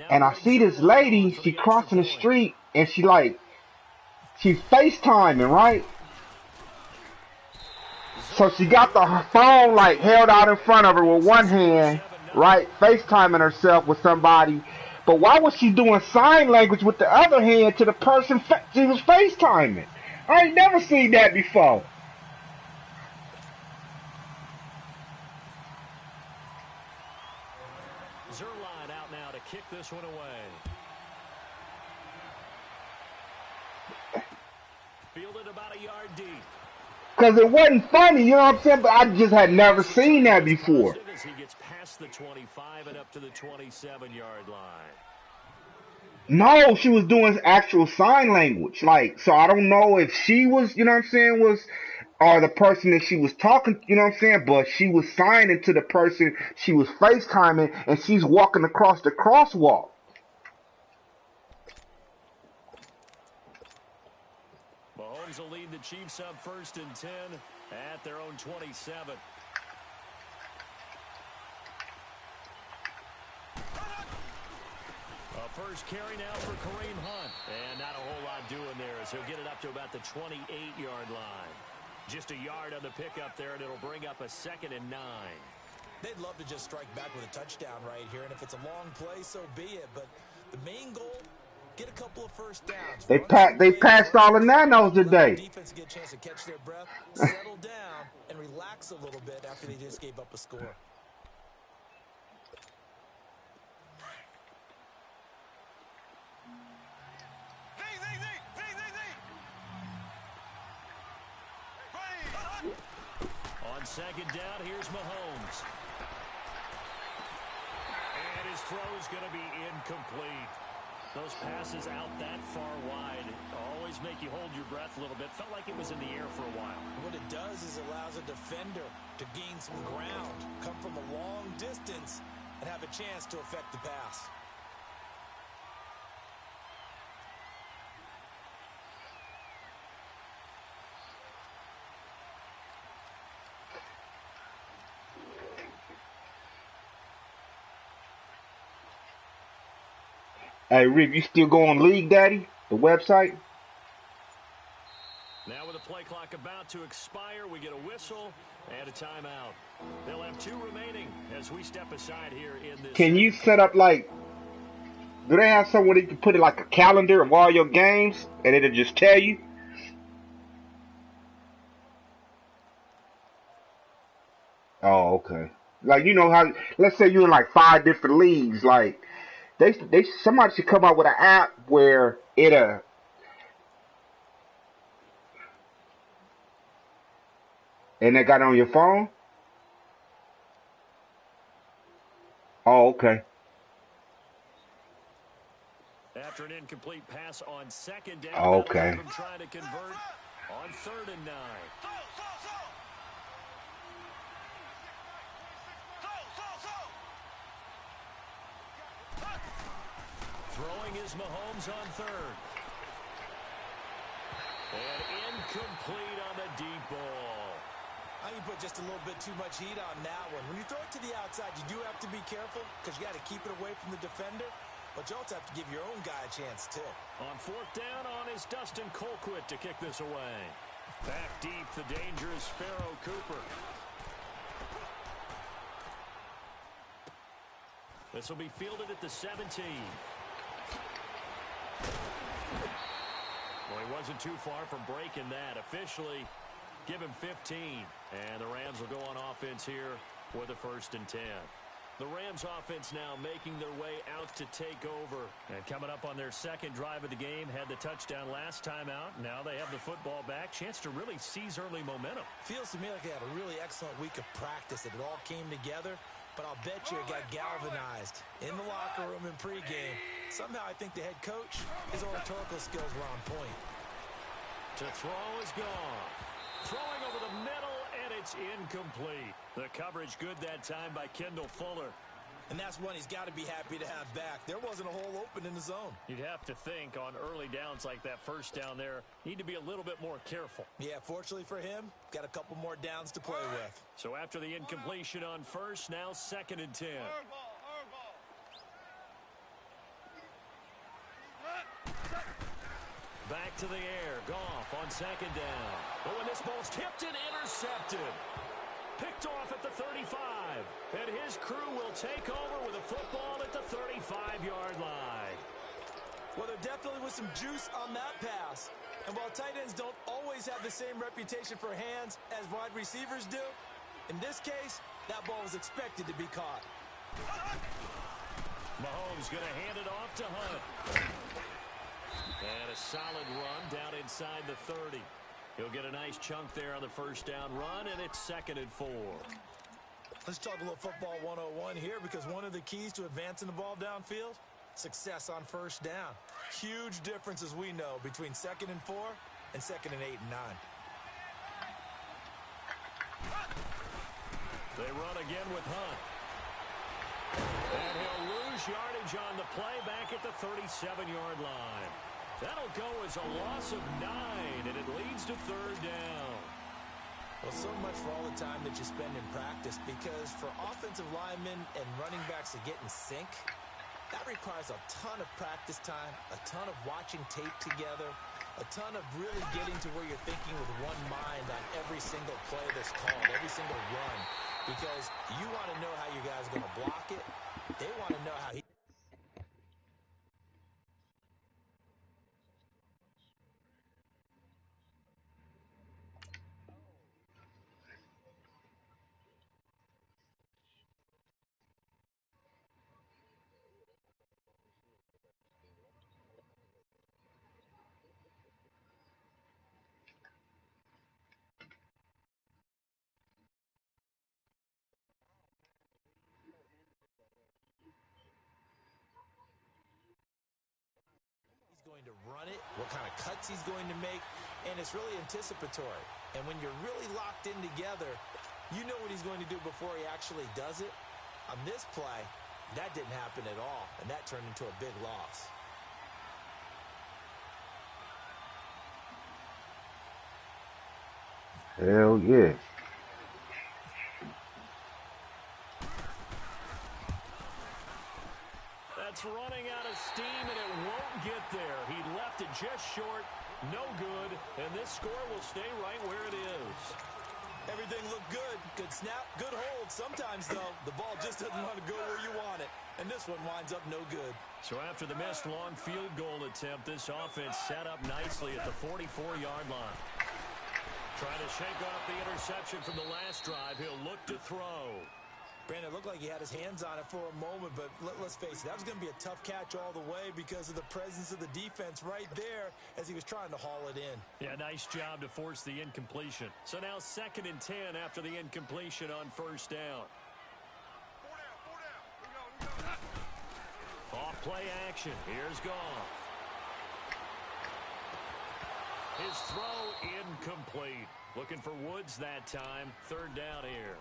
and I see this lady, she crossing the street, and she's FaceTiming, right? So she got her phone like held out in front of her with one hand, right? FaceTiming herself with somebody. But why was she doing sign language with the other hand to the person she was FaceTiming? I ain't never seen that before. Zerline out now to kick this one away. Fielded about a yard deep. Because it wasn't funny, you know what I'm saying? But I just had never seen that before. As he gets past the 25 and up to the 27-yard line. No, she was doing actual sign language. Like, so I don't know if she was, you know what I'm saying, or the person that she was talking, you know what I'm saying? But she was signing to the person she was FaceTiming, and she's walking across the crosswalk. Mahomes will lead the Chiefs up 1st and 10 at their own 27. First carry now for Kareem Hunt. And not a whole lot doing there as he'll get it up to about the 28-yard line. Just a yard on the pickup there, and it'll bring up a 2nd and 9. They'd love to just strike back with a touchdown right here, and if it's a long play, so be it. But the main goal, get a couple of first downs. They passed all the nanos today. Defense get a chance to catch their breath, settle down, and relax a little bit after they just gave up a score. On 2nd down, here's Mahomes. And his throw's going to be incomplete. Those passes out that far wide always make you hold your breath a little bit. Felt like it was in the air for a while. What it does is allows a defender to gain some ground, come from a long distance, and have a chance to affect the pass. Hey, Rick, you still go on League Daddy, the website? Now with the play clock about to expire, we get a whistle and a timeout. They'll have 2 remaining as we step aside here in this. Can you set up do they have somewhere you can put it like a calendar of all your games and it'll just tell you? Oh, okay. Like, you know how, let's say you're in like 5 different leagues, like, somebody should come up with an app where and they got it on your phone? Oh, okay. After an incomplete pass on 2nd down, Oh, okay. from trying to convert on 3rd and 9. Throwing is Mahomes on 3rd. And incomplete on the deep ball. I think you put just a little bit too much heat on that one. When you throw it to the outside, you do have to be careful because you got to keep it away from the defender. But you also have to give your own guy a chance, too. On 4th down on is Dustin Colquitt to kick this away. Back deep, the dangerous Pharaoh Cooper. This will be fielded at the 17. Well, he wasn't too far from breaking that. Officially, give him 15. And the Rams will go on offense here with a 1st and 10. The Rams offense now making their way out to take over. And coming up on their 2nd drive of the game, had the touchdown last time out. Now they have the football back. Chance to really seize early momentum. Feels to me like they had a really excellent week of practice. It all came together. But I'll bet you it got galvanized in the locker room in pregame. Somehow I think the head coach, his oratorical skills were on point. To throw is gone. Throwing over the middle, and it's incomplete. The coverage good that time by Kendall Fuller. And that's one he's got to be happy to have back. There wasn't a hole open in the zone. You'd have to think on early downs like that 1st down there, need to be a little bit more careful. Yeah, fortunately for him, got a couple more downs to play with. So after the incompletion on 1st, now 2nd and 10. to the air. Goff on second down. But when this ball's tipped and intercepted. Picked off at the 35. And his crew will take over with a football at the 35-yard line. Well, there definitely was some juice on that pass. And while tight ends don't always have the same reputation for hands as wide receivers do, in this case, that ball was expected to be caught. Mahomes going to hand it off to Hunt. And a solid run down inside the 30. He'll get a nice chunk there on the first down run, and it's 2nd and 4. Let's talk a little football 101 here, because one of the keys to advancing the ball downfield, success on first down. Huge difference, as we know, between 2nd and 4 and 2nd and 8 and 9. They run again with Hunt. And he'll lose yardage on the play back at the 37-yard line. That'll go as a loss of 9, and it leads to 3rd down. Well, so much for all the time that you spend in practice, because for offensive linemen and running backs to get in sync, that requires a ton of practice time, a ton of watching tape together, a ton of really getting to where you're thinking with one mind on every single play that's called, every single run, because you want to know how you guys are going to block it. They want to know how he... going to run it, what kind of cuts he's going to make, and it's really anticipatory. And when you're really locked in together, you know what he's going to do before he actually does it. On this play, that didn't happen at all, and that turned into a big loss. Hell yeah. That's running out of steam, and it won't get there. He left it just short, no good, and this score will stay right where it is. Everything looked good. Good snap, good hold. Sometimes, though, the ball just doesn't want to go where you want it, and this one winds up no good. So after the missed long field goal attempt, this offense set up nicely at the 44-yard line. Trying to shake off the interception from the last drive. He'll look to throw. Brandon, it looked like he had his hands on it for a moment, but let's face it, that was going to be a tough catch all the way because of the presence of the defense right there as he was trying to haul it in. Yeah, nice job to force the incompletion. So now 2nd and 10 after the incompletion on first down. Off play action. Here's Goff. His throw incomplete. Looking for Woods that time. 3rd down here.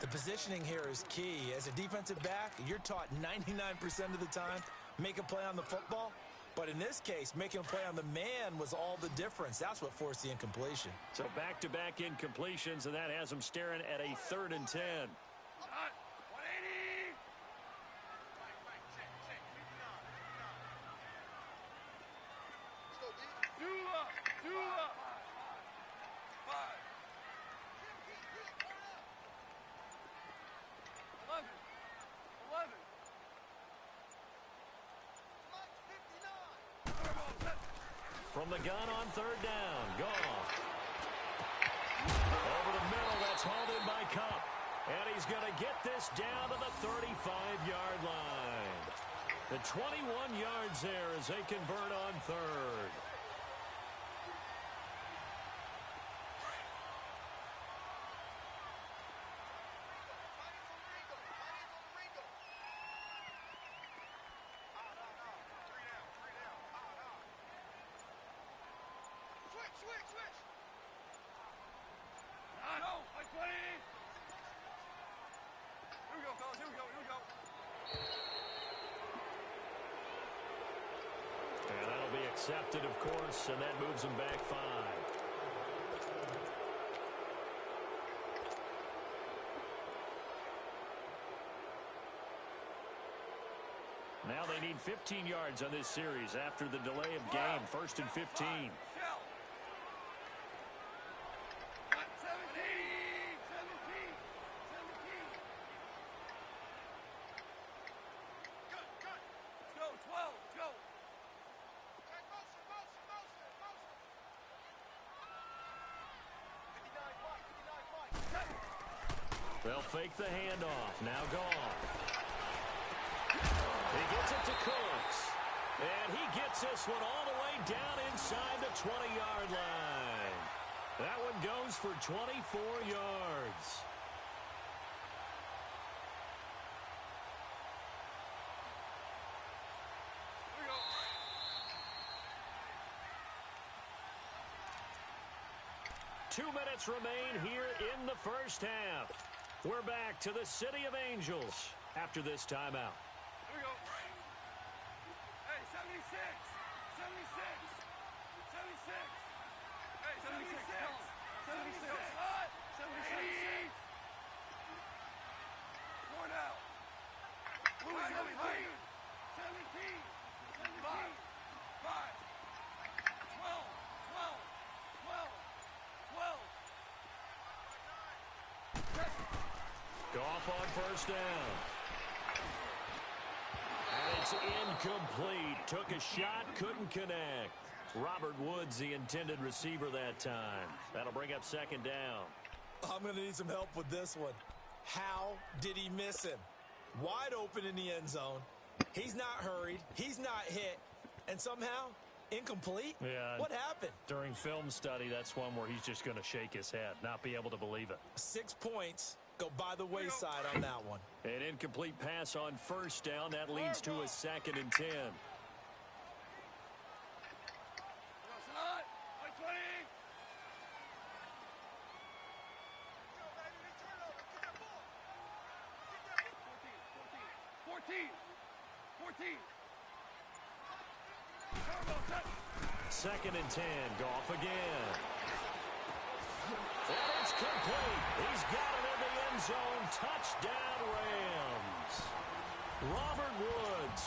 The positioning here is key. As a defensive back, you're taught 99% of the time, make a play on the football. But in this case, making a play on the man was all the difference. That's what forced the incompletion. So back-to-back incompletions, and that has him staring at a 3rd and 10. From the gun on 3rd down, Goff. Over the middle, that's hauled in by Cup. And he's going to get this down to the 35-yard line. The 21 yards there as they convert on 3rd. Accepted, of course, and that moves him back 5. Now they need 15 yards on this series after the delay of game. 1st and 15. They'll fake the handoff. Now Goff. He gets it to Cooks. And he gets this one all the way down inside the 20-yard line. That one goes for 24 yards. Here we go. 2 minutes remain here in the first half. We're back to the City of Angels after this timeout. Here we go. Hey, 76. 76. 76. Hey, 76. 76. 76. 4 now. 17. 17. 5. 5. 12. 12. 12. 12. Goff on first down. And it's incomplete. Took a shot, couldn't connect. Robert Woods, the intended receiver that time. That'll bring up second down. I'm going to need some help with this one. How did he miss him? Wide open in the end zone. He's not hurried. He's not hit. And somehow, incomplete? Yeah. What happened? During film study, that's one where he's just going to shake his head, not be able to believe it. 6 points go by the wayside on that one. An incomplete pass on first down. That leads to a 2nd and 10. Second and 10. Goff again. And it's complete. He's got it in the end zone. Touchdown, Rams. Robert Woods.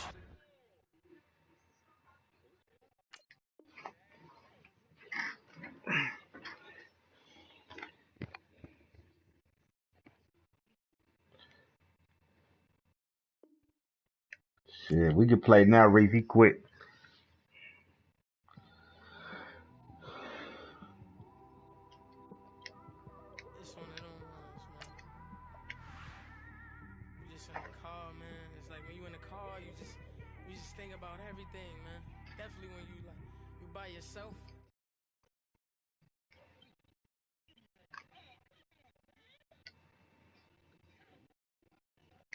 Shit, we can play now, Reese. He quit. It's one of them ones, man. You just in a car, man. It's like when you in a car, you just think about everything, man. Definitely when you by yourself.